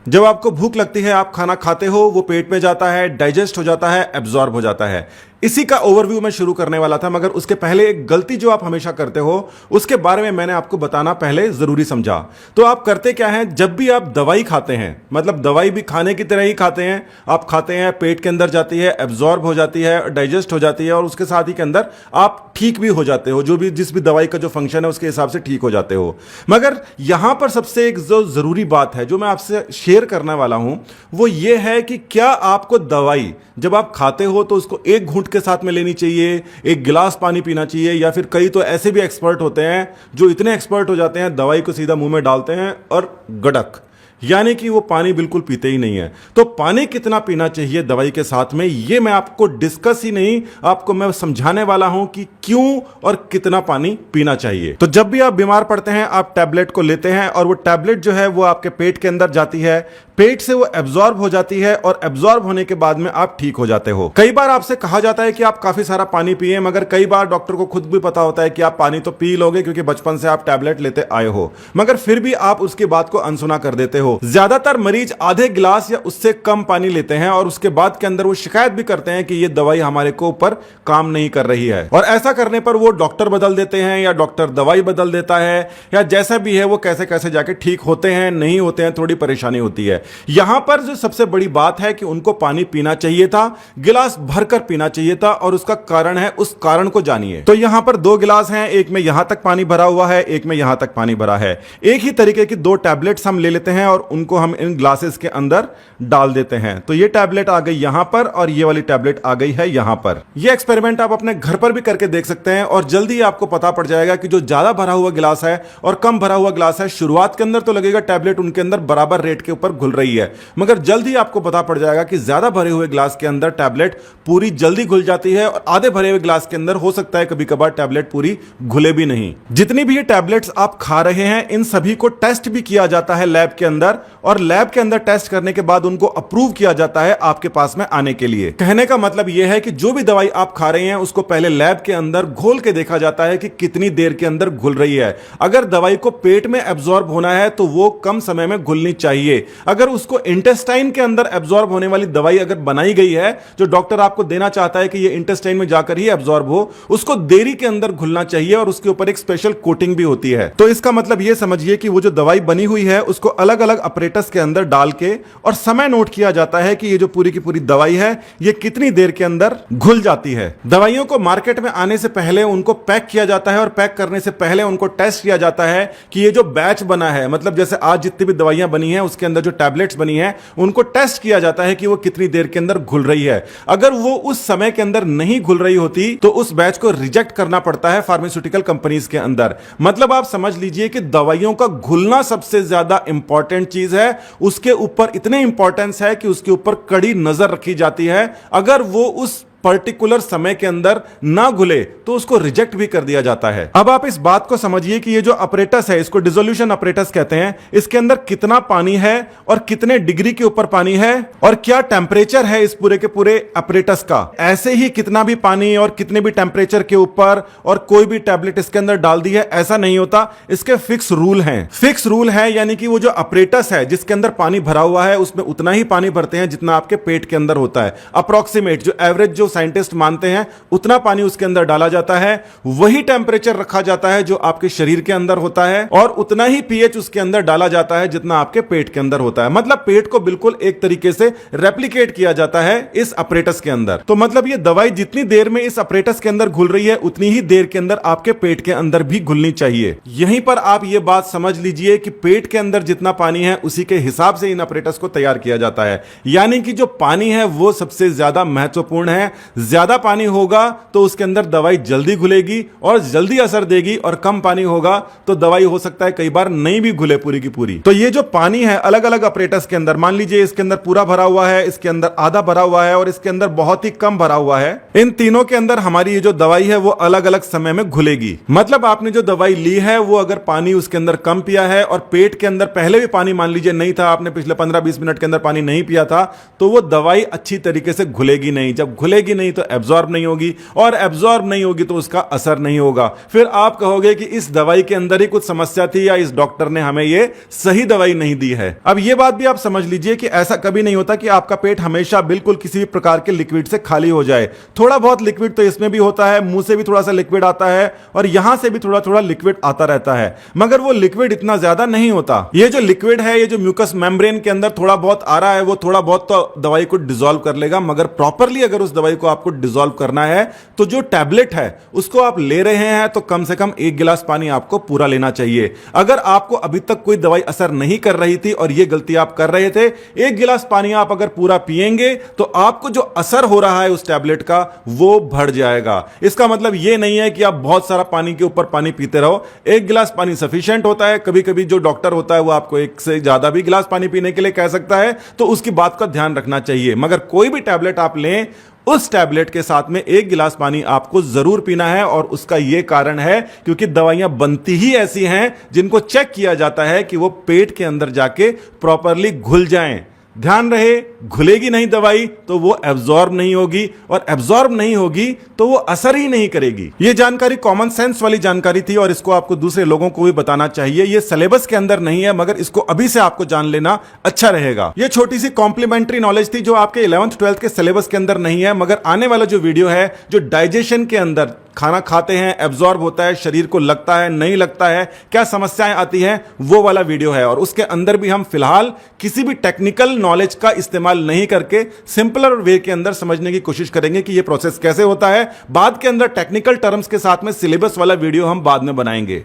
जब आपको भूख लगती है, आप खाना खाते हो, वो पेट में जाता है, डाइजेस्ट हो जाता है, एब्जॉर्ब हो जाता है। इसी का ओवरव्यू मैं शुरू करने वाला था, मगर उसके पहले एक गलती जो आप हमेशा करते हो उसके बारे में मैंने आपको बताना पहले जरूरी समझा। तो आप करते क्या हैं, जब भी आप दवाई खाते हैं, मतलब दवाई भी खाने की तरह ही खाते हैं, आप खाते हैं, पेट के अंदर जाती है, एब्जॉर्ब हो जाती है, डाइजेस्ट हो जाती है और उसके साथ ही के अंदर आप ठीक भी हो जाते हो, जो भी जिस भी दवाई का जो फंक्शन है उसके हिसाब से ठीक हो जाते हो। मगर यहां पर सबसे एक जो जरूरी बात है जो मैं आपसे शेयर करने वाला हूं, वो ये है कि क्या आपको दवाई जब आप खाते हो तो उसको एक घूंट के साथ में लेनी चाहिए, एक गिलास पानी पीना चाहिए, या फिर कई तो ऐसे भी एक्सपर्ट होते हैं जो इतने एक्सपर्ट हो जाते हैं दवाई को सीधा मुंह में डालते हैं और गडक, यानी कि वो पानी बिल्कुल पीते ही नहीं है। तो पानी कितना पीना चाहिए दवाई के साथ में, ये मैं आपको डिस्कस ही नहीं, आपको मैं समझाने वाला हूं कि क्यों और कितना पानी पीना चाहिए। तो जब भी आप बीमार पड़ते हैं, आप टैबलेट को लेते हैं और वो टैबलेट जो है वो आपके पेट के अंदर जाती है, पेट से वो एब्जॉर्ब हो जाती है और एब्जॉर्ब होने के बाद में आप ठीक हो जाते हो। कई बार आपसे कहा जाता है कि आप काफी सारा पानी पिए, मगर कई बार डॉक्टर को खुद भी पता होता है कि आप पानी तो पी लोगे क्योंकि बचपन से आप टैबलेट लेते आए हो, मगर फिर भी आप उसकी बात को अनसुना कर देते हो। ज्यादातर मरीज आधे गिलास या उससे कम पानी लेते हैं और उसके बाद के अंदर वो शिकायत भी करते हैं कि ये दवाई हमारे को ऊपर काम नहीं कर रही है, और ऐसा करने पर वो डॉक्टर बदल देते हैं या डॉक्टर दवाई बदल देता है, या जैसा भी है वो कैसे कैसे जाके ठीक होते हैं, नहीं होते हैं, थोड़ी परेशानी होती है। यहां पर जो सबसे बड़ी बात है कि उनको पानी पीना चाहिए था, गिलास भरकर पीना चाहिए था, और उसका कारण है, उस कारण को जानिए। तो यहां पर दो गिलास हैं, एक में यहां तक पानी भरा हुआ है, एक में यहां तक पानी भरा है। एक ही तरीके की दो टैबलेट्स हम ले लेते हैं और उनको हम इन ग्लासेस के अंदर डाल देते हैं। तो ये टैबलेट आ गई यहां पर और ये वाली टैबलेट आ गई है यहां पर। ये एक्सपेरिमेंट आप अपने घर पर भी करके देख सकते हैं और जल्दी आपको पता पड़ जाएगा कि जो ज्यादा भरा हुआ गिलास है और कम भरा हुआ गिलास है, शुरुआत के अंदर तो लगेगा टैबलेट उनके अंदर बराबर रेट के ऊपर घुल रही है, मगर जल्द ही आपको पता पड़ जाएगा कि ज्यादा भरे हुए ग्लास के अंदर टैबलेट पूरी जल्दी घुल जाती है और आधे भरे हुए ग्लास के अंदर हो सकता है कभी कभार टैबलेट पूरी घुले भी नहीं। जितनी भी ये टैबलेट्स आप खा रहे हैं, इन सभी को टेस्ट भी किया जाता है लैब के अंदर, और लैब के अंदर टेस्ट करने के बाद उनको अप्रूव किया जाता है आपके पास में आने के लिए। कहने का मतलब यह है कि जो भी दवाई आप खा रहे हैं उसको पहले लैब के अंदर घोल के देखा जाता है कि कितनी देर के अंदर घुल रही है। अगर दवाई को पेट में एब्जॉर्ब होना है तो वो कम समय में घुलनी चाहिए। अगर उसको इंटेस्टाइन के अंदर एब्जॉर्ब होने वाली दवाई अगर बनाई गई है, जो डॉक्टर आपको देना चाहता है कि ये इंटेस्टाइन में जाकर ही एब्जॉर्ब हो, उसको देरी के अंदर घुलना चाहिए और उसके ऊपर एक स्पेशल कोटिंग भी होती है। तो इसका मतलब ये समझिए कि वो जो दवाई बनी हुई है उसको अलग अलग अपरेटस के अंदर डाल के और समय नोट किया जाता है कि ये जो पूरी की पूरी दवाई है ये कितनी देर के अंदर घुल जाती है। दवाइयों को मार्केट में आने से पहले उनको पैक किया जाता है और पैक करने से पहले उनको टेस्ट किया जाता है कि ये जो बैच बना है, मतलब जैसे आज जितनी भी दवाइयां बनी है उसके अंदर जो टैबलेट्स बनी है उनको टेस्ट किया जाता है कि वो कितनी देर के अंदर घुल रही है। अगर वो उस समय के अंदर नहीं घुल रही होती तो उस बैच को रिजेक्ट करना पड़ता है फार्मास्यूटिकल कंपनीज के अंदर। मतलब आप समझ लीजिए कि दवाइयों का घुलना सबसे ज्यादा इंपॉर्टेंट चीज है, उसके ऊपर इतने इंपॉर्टेंस है कि उसके ऊपर कड़ी नजर रखी जाती है। अगर वो उस पर्टिकुलर समय के अंदर ना घुले तो उसको रिजेक्ट भी कर दिया जाता है। अब आप इस बात को समझिए कि ये जो अपरेटस है, इसको डिसोल्यूशन अपरेटस कहते हैं, इसके अंदर कितना पानी है और कितने डिग्री के ऊपर पानी है और क्या टेम्परेचर है इस पूरे के पूरे अपरेटस का। ऐसे ही कितना भी पानी और कितने भी टेम्परेचर के ऊपर और कोई भी टैबलेट इसके अंदर डाल दी है, ऐसा नहीं होता। इसके फिक्स रूल हैं। फिक्स रूल है यानी कि वो जो अपरेटस है जिसके अंदर पानी भरा हुआ है उसमें उतना ही पानी भरते हैं जितना आपके पेट के अंदर होता है। अप्रोक्सीमेट जो एवरेज जो साइंटिस्ट मानते हैं उतना पानी उसके अंदर डाला जाता है। वही टेंपरेचर रखा जाता है जो आपके शरीर के अंदर होता है और उतना ही पीएच उसके अंदर डाला जाता है जितना आपके पेट के अंदर होता है। मतलब पेट को बिल्कुल एक तरीके से रेप्लिकेट किया जाता है इस अपरेटस के अंदर। तो मतलब ये दवाई जितनी देर में इस अपरेटस के अंदर घुल रही है उतनी ही देर के अंदर आपके पेट के अंदर भी घुलनी चाहिए। यहीं पर आप ये बात समझ लीजिए कि पेट के अंदर जितना पानी है उसी के हिसाब से इन अपरेटस को तैयार किया जाता है। यानी कि जो पानी है वो सबसे ज्यादा महत्वपूर्ण है। ज्यादा पानी होगा तो उसके अंदर दवाई जल्दी घुलेगी और जल्दी असर देगी, और कम पानी होगा तो दवाई हो सकता है कई बार नहीं भी घुले पूरी की पूरी। तो ये जो पानी है अलग अलग अपरेटस के अंदर, मान लीजिए इसके अंदर पूरा भरा हुआ है, इसके अंदर आधा भरा हुआ है और इसके अंदर बहुत ही कम भरा हुआ है। इन तीनों के अंदर हमारी ये जो दवाई है वो अलग अलग समय में घुलेगी। मतलब आपने जो दवाई ली है वो अगर पानी उसके अंदर कम पिया है और पेट के अंदर पहले भी पानी मान लीजिए नहीं था, आपने पिछले 15-20 मिनट के अंदर पानी नहीं पिया था, तो वो दवाई अच्छी तरीके से घुलेगी नहीं। जब घुलेगी जाएगी नहीं तो एब्जॉर्ब नहीं होगी, और एब्जॉर्ब नहीं होगी तो उसका असर नहीं होगा। फिर आप कहोगे कि इस दवाई के अंदर ही कुछ समस्या थी या इस डॉक्टर ने हमें ये सही दवाई नहीं दी है। अब ये बात भी आप समझ लीजिए कि ऐसा कभी नहीं होता कि आपका पेट हमेशा बिल्कुल किसी भी प्रकार के लिक्विड से खाली हो जाए। थोड़ा बहुत लिक्विड तो इसमें भी होता है, मुंह से भी थोड़ा सा लिक्विड आता है और यहां से भी थोड़ा थोड़ा लिक्विड आता रहता है, मगर वो लिक्विड इतना ज्यादा नहीं होता। ये जो लिक्विड है, ये जो म्यूकस मेम्ब्रेन के अंदर थोड़ा बहुत आ रहा है, वो थोड़ा बहुत तो दवाई को डिसॉल्व कर लेगा, मगर प्रॉपरली अगर उस दवाई को आपको डिसॉल्व करना है तो जो टैबलेट है उसको आप ले रहे हैं तो कम से कम 1 गिलास पानी आपको पूरा लेना चाहिए। अगर आपको अभी तक कोई दवाई असर नहीं कर रही थी और ये गलती आप कर रहे थे, 1 गिलास पानी आप अगर पूरा पिएंगे तो आपको जो असर हो रहा है उस टैबलेट का वो बढ़ जाएगा। इसका मतलब ये नहीं है कि आप बहुत सारा पानी के ऊपर पानी पीते रहो। 1 गिलास पानी सफिशिएंट होता है। कभी कभी जो डॉक्टर होता है वो आपको 1 से ज्यादा भी गिलास पानी पीने के लिए कह सकता है, तो उसकी बात का ध्यान रखना चाहिए। मगर कोई भी टैबलेट आप लें, उस टैबलेट के साथ में 1 गिलास पानी आपको जरूर पीना है, और उसका यह कारण है क्योंकि दवाइयां बनती ही ऐसी हैं जिनको चेक किया जाता है कि वो पेट के अंदर जाके प्रॉपरली घुल जाएं। ध्यान रहे, घुलेगी नहीं दवाई तो वो एब्जॉर्ब नहीं होगी, और एब्जॉर्ब नहीं होगी तो वो असर ही नहीं करेगी। ये जानकारी कॉमन सेंस वाली जानकारी थी और इसको आपको दूसरे लोगों को भी बताना चाहिए। ये सिलेबस के अंदर नहीं है, मगर इसको अभी से आपको जान लेना अच्छा रहेगा। ये छोटी सी कॉम्प्लीमेंट्री नॉलेज थी जो आपके 11th 12th के सिलेबस के अंदर नहीं है, मगर आने वाला जो वीडियो है, जो डाइजेशन के अंदर खाना खाते हैं, एब्जॉर्ब होता है, शरीर को लगता है, नहीं लगता है, क्या समस्याएं आती हैं, वो वाला वीडियो है। और उसके अंदर भी हम फिलहाल किसी भी टेक्निकल नॉलेज का इस्तेमाल नहीं करके सिंपलर वे के अंदर समझने की कोशिश करेंगे कि ये प्रोसेस कैसे होता है। बाद के अंदर टेक्निकल टर्म्स के साथ में सिलेबस वाला वीडियो हम बाद में बनाएंगे।